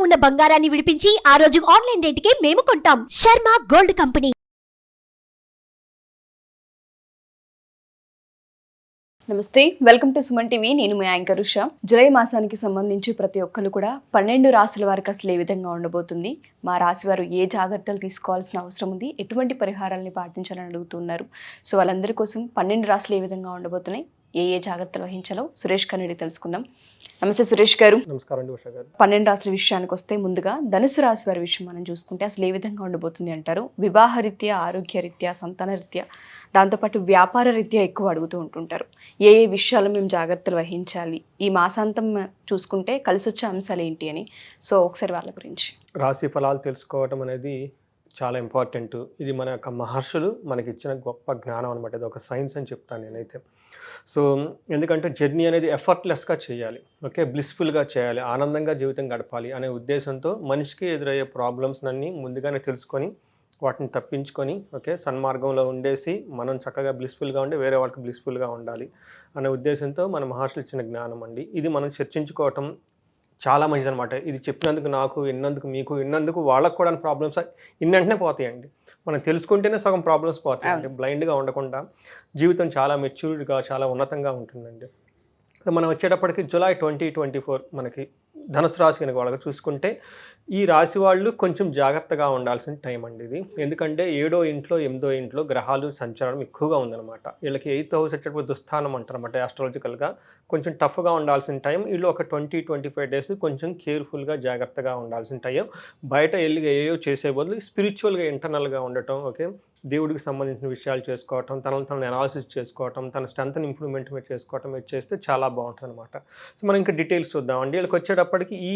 ఉన్న బంగారాన్ని విడిపించి ఆ రోజు ఆన్లైన్ రేటుకే మేము కొంటాం. Sharma gold company. నమస్తే, వెల్కమ్ టు సుమన్ టీవీ. నేను మీ యాంకర్ ఉషా. జూలై మాసానికి సంబంధించి ప్రతి ఒక్కరు కూడా 12 రాశుల వారికి అసలు ఏ విధంగా ఉండబోతుంది, మా రాశి వారు ఏ జాగ్రత్తలు తీసుకోవాల్సిన అవసరం ఉంది, ఎటువంటి పరిహారాలని పాటించాలని అడుగుతున్నారు. సో వాళ్ళందరి కోసం 12 రాశులు ఏ విధంగా ఉండబోతున్నాయి, ఏ జాగ్రత్తలు వహించాలో సురేష్ గారిని తెలుసుకుందాం. నమస్తే సురేష్ గారు. నమస్కారం అండి ఉషా గారు. 12 రాశుల విషయానికి వస్తే ముందుగా ధనుసు రాశి వారి విషయం మనం చూసుకుంటే అసలు ఏ విధంగా ఉండబోతుంది అంటారు? వివాహ రీత్యా, ఆరోగ్య రీత్యా, సంతాన రీత్యా, దాంతోపాటు వ్యాపార రీత్యా ఎక్కువ అడుగుతూ ఉంటుంటారు. ఏ విషయాలు మేము జాగ్రత్తలు వహించాలి, ఈ మాసాంతం చూసుకుంటే కలిసి వచ్చే అంశాలు ఏంటి అని. సో ఒకసారి వాళ్ళ గురించి. రాశి ఫలాలు తెలుసుకోవటం అనేది చాలా ఇంపార్టెంట్. ఇది మన యొక్క మహర్షులు మనకి ఇచ్చిన గొప్ప జ్ఞానం అనమాట. ఇది ఒక సైన్స్ అని చెప్తాను నేనైతే. సో ఎందుకంటే జర్నీ అనేది ఎఫర్ట్లెస్గా చేయాలి, ఓకే, బ్లిస్ఫుల్గా చేయాలి, ఆనందంగా జీవితం గడపాలి అనే ఉద్దేశంతో మనిషికి ఎదురయ్యే ప్రాబ్లమ్స్ అన్నీ ముందుగానే తెలుసుకొని వాటిని తప్పించుకొని, ఓకే, సన్మార్గంలో ఉండేసి మనం చక్కగా బ్లిస్ఫుల్గా ఉండి వేరే వాళ్ళకి బ్లిస్ఫుల్గా ఉండాలి అనే ఉద్దేశంతో మన మహర్షులు ఇచ్చిన జ్ఞానం అండి. ఇది మనం చర్చించుకోవటం చాలా మంచిది అనమాట. ఇది చెప్పినందుకు నాకు, విన్నందుకు మీకు, విన్నందుకు వాళ్ళకు కూడా ప్రాబ్లమ్స్ ఇన్నంటనే పోతాయండి. మనం తెలుసుకుంటేనే సగం ప్రాబ్లమ్స్ పోతాయండి. బ్లైండ్గా ఉండకుండా జీవితం చాలా మెచ్యూర్డ్గా, చాలా ఉన్నతంగా ఉంటుందండి. మనం వచ్చేటప్పటికి జూలై 2024 మనకి ధనుసు రాశి కనుక వాళ్ళకి చూసుకుంటే ఈ రాశి వాళ్ళు కొంచెం జాగ్రత్తగా ఉండాల్సిన టైం అండి ఇది. ఎందుకంటే 7వ ఇంట్లో 8వ ఇంట్లో గ్రహాలు సంచారం ఎక్కువగా ఉందన్నమాట. వీళ్ళకి 8th హౌస్ వచ్చేటప్పుడు దుస్థానం అంటారన్నమాట ఆస్ట్రాలజికల్గా. కొంచెం టఫ్గా ఉండాల్సిన టైం. వీళ్ళు ఒక 20-25 డేస్ కొంచెం కేర్ఫుల్గా జాగ్రత్తగా ఉండాల్సిన టైం. బయట వెళ్ళి ఏయో చేసే బదులు స్పిరిచువల్గా ఇంటర్నల్గా ఉండటం, ఓకే, దేవుడికి సంబంధించిన విషయాలు చేసుకోవటం, తనను అనాలిసిస్ చేసుకోవటం, తన స్ట్రెంత్ని ఇంప్రూవ్మెంట్ చేసుకోవటం చేస్తే చాలా బాగుంటుంది అనమాట. సో మనం ఇంకా డీటెయిల్స్ చూద్దామండి. వీళ్ళకి వచ్చేటప్పటికి ఈ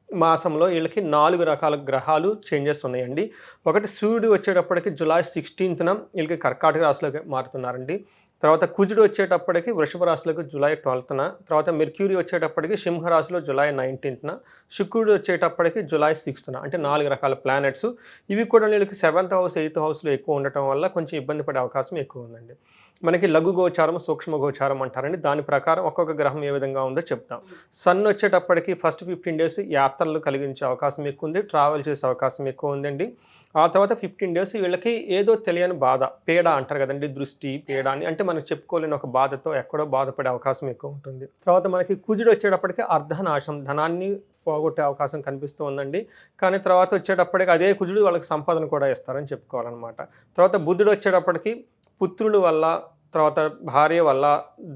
మాసంలో వీళ్ళకి 4 రకాల గ్రహాలు చేంజెస్ ఉన్నాయండి. ఒకటి సూర్యుడు వచ్చేటప్పటికి జూలై 16న వీళ్ళకి కర్కాటక రాశిలోకి మారుతున్నారండి. తర్వాత కుజుడు వచ్చేటప్పటికి వృషభ రాశిలోకి జూలై 12న, తర్వాత మెర్క్యూరీ వచ్చేటప్పటికి సింహరాశిలో జూలై 19న, శుక్రుడు వచ్చేటప్పటికి జూలై 6న. అంటే 4 రకాల ప్లానెట్స్. ఇవి కూడా వీళ్ళకి 7th హౌస్ 8th హౌస్లో ఎక్కువ ఉండటం వల్ల కొంచెం ఇబ్బంది పడే అవకాశం ఎక్కువ ఉందండి. మనకి లఘు గోచారం, సూక్ష్మ గోచారం అంటారండి. దాని ప్రకారం ఒక్కొక్క గ్రహం ఏ విధంగా ఉందో చెప్తాం. సన్ వచ్చేటప్పటికి ఫస్ట్ 15 డేస్ యాత్రలు కలిగించే అవకాశం ఎక్కువ ఉంది, ట్రావెల్ చేసే అవకాశం ఎక్కువ ఉందండి. ఆ తర్వాత 15 డేస్ వీళ్ళకి ఏదో తెలియని బాధ, పీడ అంటారు కదండి, దృష్టి పీడ అని, అంటే మనకు చెప్పుకోలేని ఒక బాధతో ఎక్కడో బాధపడే అవకాశం ఎక్కువ ఉంటుంది. తర్వాత మనకి కుజుడు వచ్చేటప్పటికి అర్ధనాశం, ధనాన్ని పోగొట్టే అవకాశం కనిపిస్తూ ఉందండి. కానీ తర్వాత వచ్చేటప్పటికి అదే కుజుడు వాళ్ళకి సంపదను కూడా ఇస్తారని చెప్పుకోవాలన్నమాట. తర్వాత బుధుడు వచ్చేటప్పటికి పుత్రుల వల్ల, తర్వాత భార్య వల్ల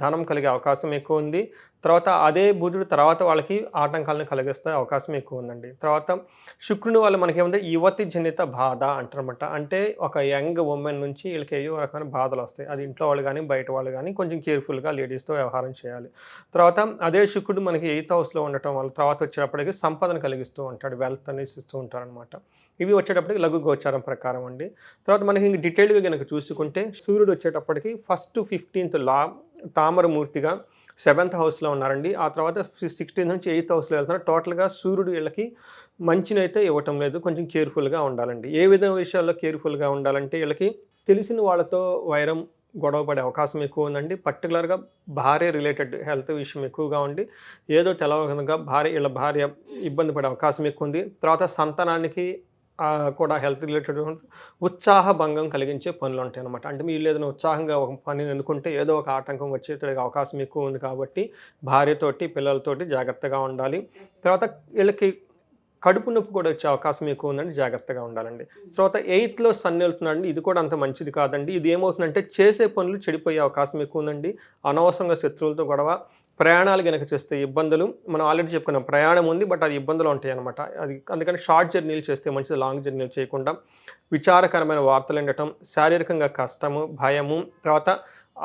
ధనం కలిగే అవకాశం ఎక్కువ ఉంది. తర్వాత అదే బుధుడు తర్వాత వాళ్ళకి ఆటంకాలను కలిగిస్తే అవకాశం ఎక్కువ ఉందండి. తర్వాత శుక్రుని వల్ల మనకి ఏముంది, యువతి జనిత బాధ అంటారన్నమాట. అంటే ఒక యంగ్ ఉమెన్ నుంచి వీళ్ళకి ఏవో రకమైన బాధలు వస్తాయి. అది ఇంట్లో వాళ్ళు కానీ బయట వాళ్ళు కానీ కొంచెం కేర్ఫుల్గా లేడీస్తో వ్యవహారం చేయాలి. తర్వాత అదే శుక్రుడు మనకి 8th హౌస్లో ఉండటం వల్ల తర్వాత వచ్చేటప్పటికి సంపదను కలిగిస్తూ ఉంటాడు, వెల్త్ అనేసి ఇస్తూ ఉంటారనమాట. ఇవి వచ్చేటప్పటికి లఘు గోచారం ప్రకారం అండి. తర్వాత మనకి ఇంక డీటెయిల్గా కనుక చూసుకుంటే సూర్యుడు వచ్చేటప్పటికి ఫస్ట్ 15th తామరమూర్తిగా 7th హౌస్లో ఉన్నారండి. ఆ తర్వాత 16th నుంచి 8th హౌస్లో వెళ్తున్నారు. టోటల్గా సూర్యుడు వీళ్ళకి మంచినైతే ఇవ్వటం లేదు, కొంచెం కేర్ఫుల్గా ఉండాలండి. ఏ విధమైన విషయాల్లో కేర్ఫుల్గా ఉండాలంటే వీళ్ళకి తెలిసిన వాళ్ళతో వైరం, గొడవ పడే అవకాశం ఎక్కువ ఉందండి. పర్టికులర్గా భార్య రిలేటెడ్ హెల్త్ విషయం ఎక్కువగా ఉండి ఏదో తెలవకుండా వీళ్ళ భార్య ఇబ్బంది పడే అవకాశం ఎక్కువ ఉంది. తర్వాత సంతానానికి కూడా హెల్త్ రిలేటెడ్ ఉత్సాహ భంగం కలిగించే పనులు ఉంటాయి అన్నమాట. అంటే మీరు ఏదైనా ఉత్సాహంగా ఒక పని అనుకుంటే ఏదో ఒక ఆటంకం వచ్చేటటువంటి అవకాశం ఎక్కువ ఉంది. కాబట్టి భార్యతోటి, పిల్లలతోటి జాగ్రత్తగా ఉండాలి. తర్వాత వీళ్ళకి కడుపు నొప్పి కూడా వచ్చే అవకాశం ఎక్కువ ఉందండి, జాగ్రత్తగా ఉండాలండి. తర్వాత 8th సన్ వెళ్తున్నాడండి. ఇది కూడా అంత మంచిది కాదండి. ఇది ఏమవుతుందంటే చేసే పనులు చెడిపోయే అవకాశం ఎక్కువ ఉందండి. అనవసరంగా శత్రువులతో గొడవ, ప్రయాణాలు కనుక చేస్తే ఇబ్బందులు. మనం ఆల్రెడీ చెప్పుకున్నాం, ప్రయాణం ఉంది బట్ అది ఇబ్బందులు ఉంటాయి అనమాట. అది అందుకని షార్ట్ జర్నీలు చేస్తే మంచిది, లాంగ్ జర్నీలు చేయకుండా. విచారకరమైన వార్తలు వినటం, శారీరకంగా కష్టము, భయము, తర్వాత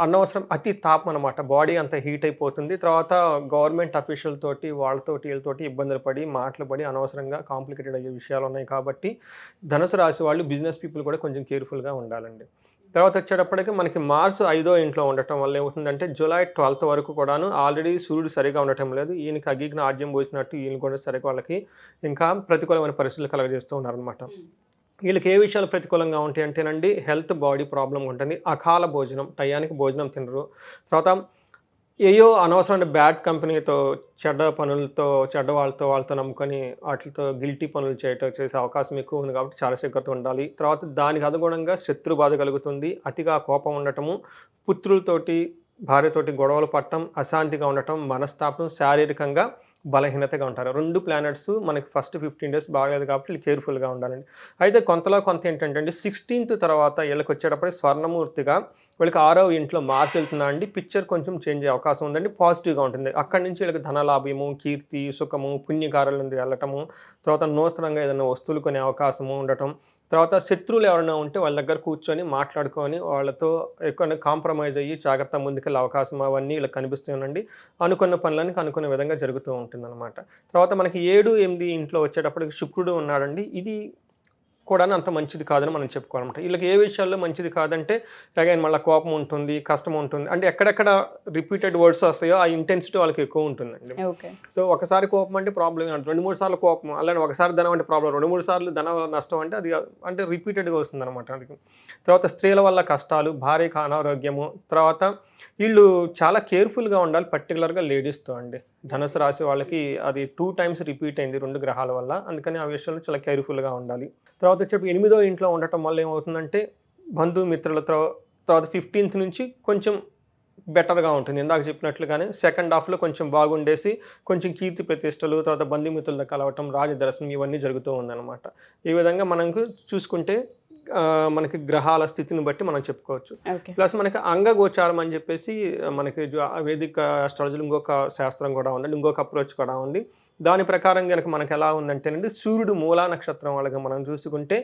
అనవసరం అతి తాపం అనమాట. బాడీ అంత హీట్ అయిపోతుంది. తర్వాత గవర్నమెంట్ అఫీషియల్ తోటి వీళ్ళతోటి ఇబ్బందులు పడి, మాటలు పడి అనవసరంగా కాంప్లికేటెడ్ అయ్యే విషయాలు ఉన్నాయి. కాబట్టి ధనుసు రాశి వాళ్ళు, బిజినెస్ పీపుల్ కూడా కొంచెం కేర్ఫుల్గా ఉండాలండి. తర్వాత వచ్చేటప్పటికి మనకి మార్స్ 5వ ఇంట్లో ఉండటం వల్ల ఏమవుతుందంటే జూలై 12th వరకు కూడాను ఆల్రెడీ సూర్యుడు సరిగా ఉండటం లేదు. ఈయనకి అగ్గికి ఆజ్యం పోసినట్టు ఈయన కూడా సరిగా వాళ్ళకి ఇంకా ప్రతికూలమైన పరిస్థితులు కలగజేస్తూ ఉన్నారనమాట. వీళ్ళకి ఏ విషయాలు ప్రతికూలంగా ఉంటాయి అంటేనండి, హెల్త్, బాడీ ప్రాబ్లం ఉంటుంది. అకాల భోజనం, టయానికి భోజనం తినరు. తర్వాత ఏయో అనవసరమైన బ్యాడ్ కంపెనీతో, చెడ్డ పనులతో, చెడ్డ వాళ్ళతో నమ్ముకొని వాటితో గిల్టీ పనులు చేసే అవకాశం ఎక్కువ ఉంది కాబట్టి చాలా జాగ్రత్తగా ఉండాలి. తర్వాత దానికి అనుగుణంగా శత్రు బాధ కలుగుతుంది. అతిగా కోపం ఉండటము, పుత్రులతోటి, భార్యతోటి గొడవలు పడటం, అశాంతిగా ఉండటం, మనస్తాపం, శారీరకంగా బలహీనతగా ఉంటారు. 2 ప్లానెట్స్ మనకి ఫస్ట్ 15 డేస్ బాగలేదు కాబట్టి కేర్ఫుల్గా ఉండాలండి. అయితే కొంతలో కొంత ఏంటంటే అండి 16th తర్వాత వీళ్ళకి వచ్చేటప్పటికి స్వర్ణమూర్తిగా వీళ్ళకి 6వ ఇంట్లో మార్చి వెళ్తుందా అండి, పిక్చర్ కొంచెం చేంజ్ అయ్యే అవకాశం ఉందండి. పాజిటివ్గా ఉంటుంది. అక్కడి నుంచి వీళ్ళకి ధనలాభ్యము, కీర్తి, సుఖము, పుణ్యకార్యాల నుండి వెళ్ళటము, తర్వాత నూతనంగా ఏదైనా వస్తువులు కొనే అవకాశము ఉండటం, తర్వాత శత్రువులు ఎవరైనా ఉంటే వాళ్ళ దగ్గర కూర్చొని మాట్లాడుకొని వాళ్ళతో ఎక్కువ కాంప్రమైజ్ అయ్యి జాగ్రత్త ముందుకెళ్ళే అవకాశం అవన్నీ ఇలా కనిపిస్తున్నాయండి. అనుకున్న పనులన్నీ అనుకున్న విధంగా జరుగుతూ ఉంటుందన్నమాట. తర్వాత మనకి 7, 8 ఇంట్లో వచ్చేటప్పటికి శుక్రుడు ఉన్నాడండి. ఇది కూడా అంత మంచిది కాదని మనం చెప్పుకోవాలన్నమాట. వీళ్ళకి ఏ విషయాల్లో మంచిది కాదంటే అగైన్ మళ్ళీ కోపం ఉంటుంది, కష్టం ఉంటుంది. అంటే ఎక్కడెక్కడ రిపీటెడ్ వర్డ్స్ వస్తాయో ఆ ఇంటెన్సిటీ వాళ్ళకి ఎక్కువ ఉంటుందండి. సో ఒకసారి కోపం అంటే ప్రాబ్లం, 2-3 సార్లు కోపం, అలానే ఒకసారి ధనం అంటే ప్రాబ్లం, 2-3 సార్లు ధన నష్టం అంటే అది అంటే రిపీటెడ్గా వస్తుంది అనమాట. తర్వాత స్త్రీల వల్ల కష్టాలు, భార్యకు అనారోగ్యము, తర్వాత వీళ్ళు చాలా కేర్ఫుల్గా ఉండాలి, పర్టికులర్గా లేడీస్తో అండి. ధనుసు రాశి వాళ్ళకి అది 2 టైమ్స్ రిపీట్ అయింది 2 గ్రహాల వల్ల. అందుకని ఆ విషయంలో చాలా కేర్ఫుల్గా ఉండాలి. తర్వాత వచ్చి 8వ ఇంట్లో ఉండటం వల్ల ఏమవుతుందంటే బంధుమిత్రులతో, తర్వాత 15th నుంచి కొంచెం బెటర్గా ఉంటుంది. ఇందాక చెప్పినట్లుగానే సెకండ్ హాఫ్లో కొంచెం బాగుండేసి కొంచెం కీర్తి ప్రతిష్టలు, తర్వాత బంధుమిత్రులతో కలవటం, రాజదర్శనం ఇవన్నీ జరుగుతూ ఉందన్నమాట. ఈ విధంగా మనకు చూసుకుంటే మనకి గ్రహాల స్థితిని బట్టి మనం చెప్పుకోవచ్చు. ప్లస్ మనకి అంగగోచారం అని చెప్పేసి మనకి వేదిక ఆస్ట్రాలజీలో ఇంకొక శాస్త్రం కూడా ఉందండి, ఇంకొక అప్రోచ్ కూడా ఉంది. దాని ప్రకారం కనుక మనకు ఎలా ఉందంటేనండి, సూర్యుడు మూలా నక్షత్రం వాళ్ళకి మనం చూసుకుంటే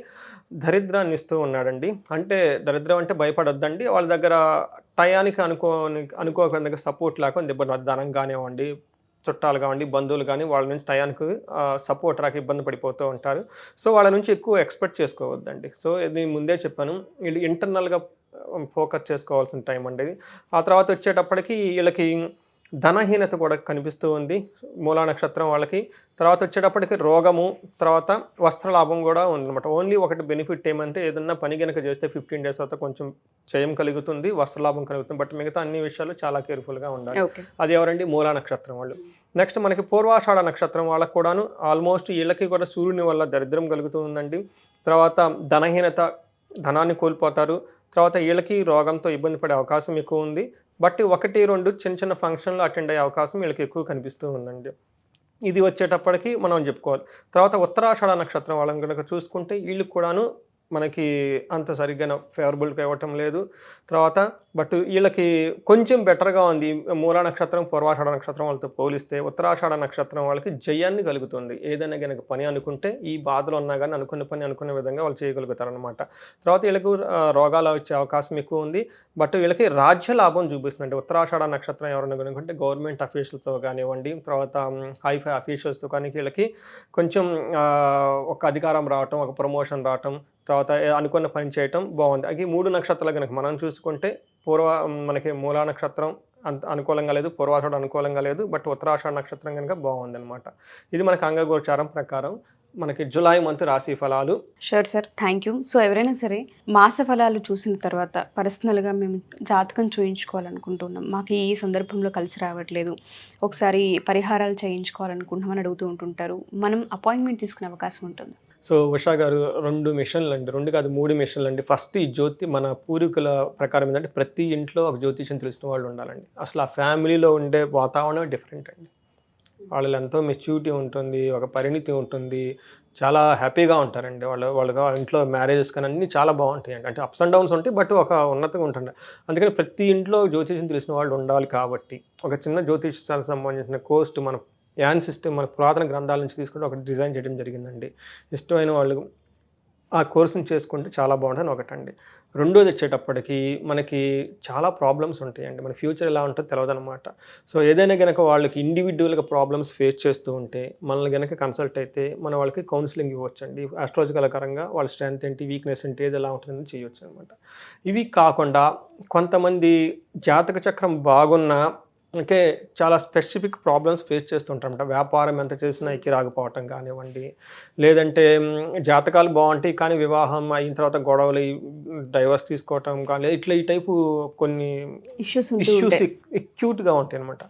దరిద్రాన్ని ఇస్తూ ఉన్నాడండి. అంటే దరిద్రం అంటే భయపడొద్దండి, వాళ్ళ దగ్గర టయానికి అనుకోకుండా సపోర్ట్ లేకుండా ఇబ్బంది, ధనం కానివ్వండి, చుట్టాలు కానివ్వండి, బంధువులు కానీ వాళ్ళ నుంచి టయానికి సపోర్ట్ రాక ఇబ్బంది పడిపోతూ ఉంటారు. సో వాళ్ళ నుంచి ఎక్కువ ఎక్స్పెక్ట్ చేసుకోవద్దండి. సో ఇది ముందే చెప్పాను, వీళ్ళు ఇంటర్నల్గా ఫోకస్ చేసుకోవాల్సిన టైం అండి. ఆ తర్వాత వచ్చేటప్పటికి వీళ్ళకి ధనహీనత కూడా కనిపిస్తూ ఉంది మూలా నక్షత్రం వాళ్ళకి. తర్వాత వచ్చేటప్పటికి రోగము, తర్వాత వస్త్రలాభం కూడా ఉందన్నమాట. ఓన్లీ ఒకటి బెనిఫిట్ ఏమంటే ఏదన్నా పని కనుక చేస్తే 15 డేస్ తర్వాత కొంచెం జయం కలుగుతుంది, వస్త్రలాభం కలుగుతుంది. బట్ మిగతా అన్ని విషయాలు చాలా కేర్ఫుల్గా ఉండాలి. అది ఎవరండి, మూలా నక్షత్రం వాళ్ళు. నెక్స్ట్ మనకి పూర్వాషాఢ నక్షత్రం వాళ్ళకు కూడాను ఆల్మోస్ట్ వీళ్ళకి కూడా సూర్యుని వల్ల దరిద్రం కలుగుతూ ఉందండి. తర్వాత ధనహీనత, ధనాన్ని కోల్పోతారు. తర్వాత వీళ్ళకి రోగంతో ఇబ్బంది పడే అవకాశం ఎక్కువ ఉంది. బట్ 1-2 చిన్న ఫంక్షన్లు అటెండ్ అయ్యే అవకాశం వీళ్ళకి ఎక్కువ కనిపిస్తూ ఉందండి. ఇది వచ్చేటప్పటికి మనం చెప్పుకోవాలి. తర్వాత ఉత్తరాషాఢ నక్షత్రం వాళ్ళని కనుక చూసుకుంటే వీళ్ళకి కూడాను మనకి అంత సరిగ్గా ఫేవరబుల్గా ఇవ్వటం లేదు. తర్వాత బట్ వీళ్ళకి కొంచెం బెటర్గా ఉంది. మూలా నక్షత్రం, పూర్వాషాఢ నక్షత్రం వాళ్ళతో పోలిస్తే ఉత్తరాషాఢ నక్షత్రం వాళ్ళకి జయాన్ని కలుగుతుంది. ఏదైనా కనుక పని అనుకుంటే ఈ బాధలు ఉన్నా కానీ అనుకున్న పని అనుకున్న విధంగా వాళ్ళు చేయగలుగుతారు అనమాట. తర్వాత వీళ్ళకు రోగాలు వచ్చే అవకాశం ఎక్కువ ఉంది. బట్ వీళ్ళకి రాజ్య లాభం చూపిస్తుంది. అంటే ఉత్తరాషాఢ నక్షత్రం ఎవరైనా కనుకుంటే గవర్నమెంట్ అఫీషియల్స్తో కానివ్వండి, తర్వాత హైఫై అఫీషియల్స్తో కానీ వీళ్ళకి కొంచెం ఒక అధికారం రావటం, ఒక ప్రమోషన్ రావటం, తర్వాత అనుకున్న పని చేయటం బాగుంది. అది 3 నక్షత్రాలు కనుక మనం చూసుకుంటే మనకి మూలా నక్షత్రం అంత అనుకూలంగా లేదు, పూర్వాషాఢ అనుకూలంగా లేదు, బట్ ఉత్తరాషాఢ నక్షత్రం కనుక బాగుందన్నమాట. ఇది మనకి అంగగోచారం ప్రకారం మనకి జూలై మంత్ రాశి ఫలాలు. Sure sir, thank you. So ఎవరైనా సరే మాస ఫలాలు చూసిన తర్వాత పర్సనల్గా మేము జాతకం చూయించుకోవాలనుకుంటున్నాం, మాకు ఈ సందర్భంలో కలిసి రావట్లేదు, ఒకసారి పరిహారాలు చేయించుకోవాలనుకుంటున్నామని అడుగుతూ ఉంటుంటారు, మనం అపాయింట్మెంట్ తీసుకునే అవకాశం ఉంటుంది? సో ఉషా గారు 2 మిషన్లు అండి, 2 కాదు 3 మిషన్లు అండి. ఫస్ట్ ఈ మన పూర్వీకుల ప్రకారం ఏంటంటే ప్రతి ఇంట్లో ఒక జ్యోతిష్యం తెలిసిన వాళ్ళు ఉండాలండి. అసలు ఆ ఫ్యామిలీలో ఉండే వాతావరణం డిఫరెంట్ అండి. వాళ్ళు ఎంతో మెచ్యూరిటీ ఉంటుంది, ఒక పరిణితి ఉంటుంది, చాలా హ్యాపీగా ఉంటారండి. వాళ్ళ ఇంట్లో మ్యారేజెస్ కానీ అన్నీ చాలా బాగుంటాయండి. అంటే అప్స్ అండ్ డౌన్స్ ఉంటాయి, బట్ ఒక ఉన్నతంగా ఉంటుంది. అందుకని ప్రతి ఇంట్లో జ్యోతిష్యం తెలిసిన వాళ్ళు ఉండాలి. కాబట్టి ఒక చిన్న జ్యోతిష్యానికి సంబంధించిన కోర్స్ మన యాన్ సిస్టమ్, మన పురాతన గ్రంథాల నుంచి తీసుకుంటే ఒకటి డిజైన్ చేయడం జరిగిందండి. ఇష్టమైన వాళ్ళు ఆ కోర్సుని చేసుకుంటే చాలా బాగుంటుంది ఒకటండి. రెండోది వచ్చేటప్పటికి మనకి చాలా ప్రాబ్లమ్స్ ఉంటాయండి. మన ఫ్యూచర్ ఎలా ఉంటుందో తెలియదన్నమాట. సో ఏదైనా కనుక వాళ్ళకి ఇండివిజువల్గా ప్రాబ్లమ్స్ ఫేస్ చేస్తూ ఉంటే మనల్ని కనుక కన్సల్ట్ అయితే మన వాళ్ళకి కౌన్సిలింగ్ ఇవ్వచ్చండి. ఆస్ట్రాలజికల్ పరంగా వాళ్ళ స్ట్రెంత్ ఏంటి, వీక్నెస్ ఏంటి, ఏది ఎలా ఉంటుందని చేయొచ్చు అనమాట. ఇవి కాకుండా కొంతమంది జాతక చక్రం బాగున్నా అంటే చాలా స్పెసిఫిక్ ప్రాబ్లమ్స్ ఫేస్ చేస్తుంటారన్నమాట. వ్యాపారం ఎంత చేసినా ఎక్కి రాకపోవటం కానివ్వండి, లేదంటే జాతకాలు బాగుంటాయి కానీ వివాహం అయిన తర్వాత గొడవలు, డైవర్స్ తీసుకోవటం కానీ ఇట్లా ఈ టైపు కొన్ని ఇష్యూస్ ఇష్యూస్ ఎక్యూట్గా ఉంటాయి అనమాట.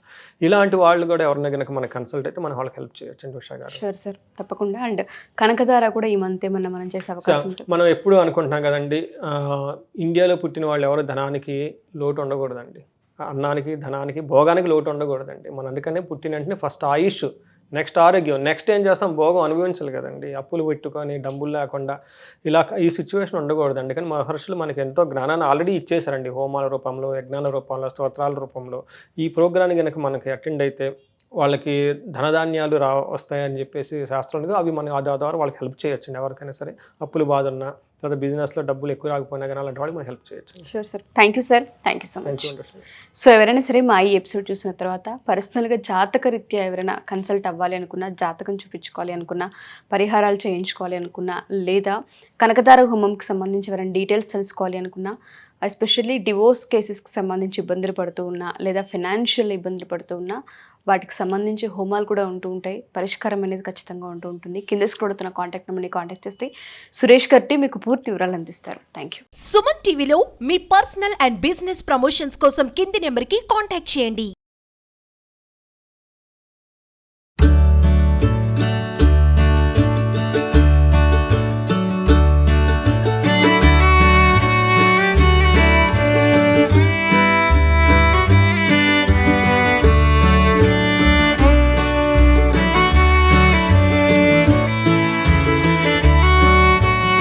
ఇలాంటి వాళ్ళు కూడా ఎవరినైనా కనుక మనం కన్సల్ట్ అయితే మనం వాళ్ళకి హెల్ప్ చేయొచ్చు అండి ఉషా గారు. షూర్ సార్, తప్పకుండా. అండ్ కనకదార కూడా ఈ మంత్ ఏమన్నా మనం చేసే అవకాశం ఉంటుంది. మనం ఎప్పుడు అనుకుంటున్నాం కదండి, ఇండియాలో పుట్టిన వాళ్ళు ఎవరు ధనానికి లోటు ఉండకూడదండి, అన్నానికి ధనానికి భోగానికి లోటు ఉండకూడదండి. మనం అందుకనే పుట్టిన వెంటనే ఫస్ట్ ఆయుష్, నెక్స్ట్ ఆరోగ్యం, నెక్స్ట్ ఏం చేస్తాం, భోగం అనుభవించాలి కదండి. అప్పులు పెట్టుకొని డబ్బులు లేకుండా ఇలా ఈ సిచ్యువేషన్ ఉండకూడదండి. కానీ మహర్షులు మనకి ఎంతో జ్ఞానాన్ని ఆల్రెడీ ఇచ్చేసారండి, హోమాల రూపంలో, యజ్ఞాల రూపంలో, స్తోత్రాల రూపంలో. ఈ ప్రోగ్రాన్ని కనుక మనకి అటెండ్ అయితే వాళ్ళకి ధనధాన్యాలు వస్తాయని చెప్పేసి శాస్త్రంలో అవి మన ఆ ద్వారా వాళ్ళకి హెల్ప్ చేయొచ్చండి. ఎవరికైనా సరే అప్పులు బాధ ఉన్నా, తర్వాత బిజినెస్లో డబ్బులు ఎక్కువ రాకపోయినా కానీ అలాంటి వాళ్ళకి మనం హెల్ప్ చేయొచ్చు. Sure sir, thank you sir, thank you so much. So ఎవరైనా సరే మా ఈ ఎపిసోడ్ చూసిన తర్వాత పర్సనల్గా జాతక రీత్యా ఎవరైనా కన్సల్ట్ అవ్వాలి అనుకున్నా, జాతకం చూపించుకోవాలి అనుకున్నా, పరిహారాలు చేయించుకోవాలి అనుకున్నా, లేదా కనకదార హోమంకి సంబంధించి ఎవరైనా డీటెయిల్స్ తెలుసుకోవాలి అనుకున్నా, ఎస్పెషల్లీ డివోర్స్ కేసెస్కి సంబంధించి ఇబ్బందులు పడుతూ ఉన్నా, లేదా ఫినాన్షియల్ ఇబ్బందులు పడుతూ ఉన్నా, వాటికి సంబంధించి హోమాలు కూడా ఉంటూ ఉంటాయి. పరిష్కారం అనేది ఖచ్చితంగా ఉంటూ ఉంటుంది. కింద స్క్రోల్ అవుతున్న కాంటాక్ట్ నెంబర్ని కాంటాక్ట్ చేస్తే సురేష్ కర్టి మీకు పూర్తి వివరాలు అందిస్తారు. Thank you. సుమన్ టీవీలో మీ పర్సనల్ అండ్ బిజినెస్ ప్రమోషన్స్ కోసం కింది నెంబర్కి కాంటాక్ట్ చేయండి.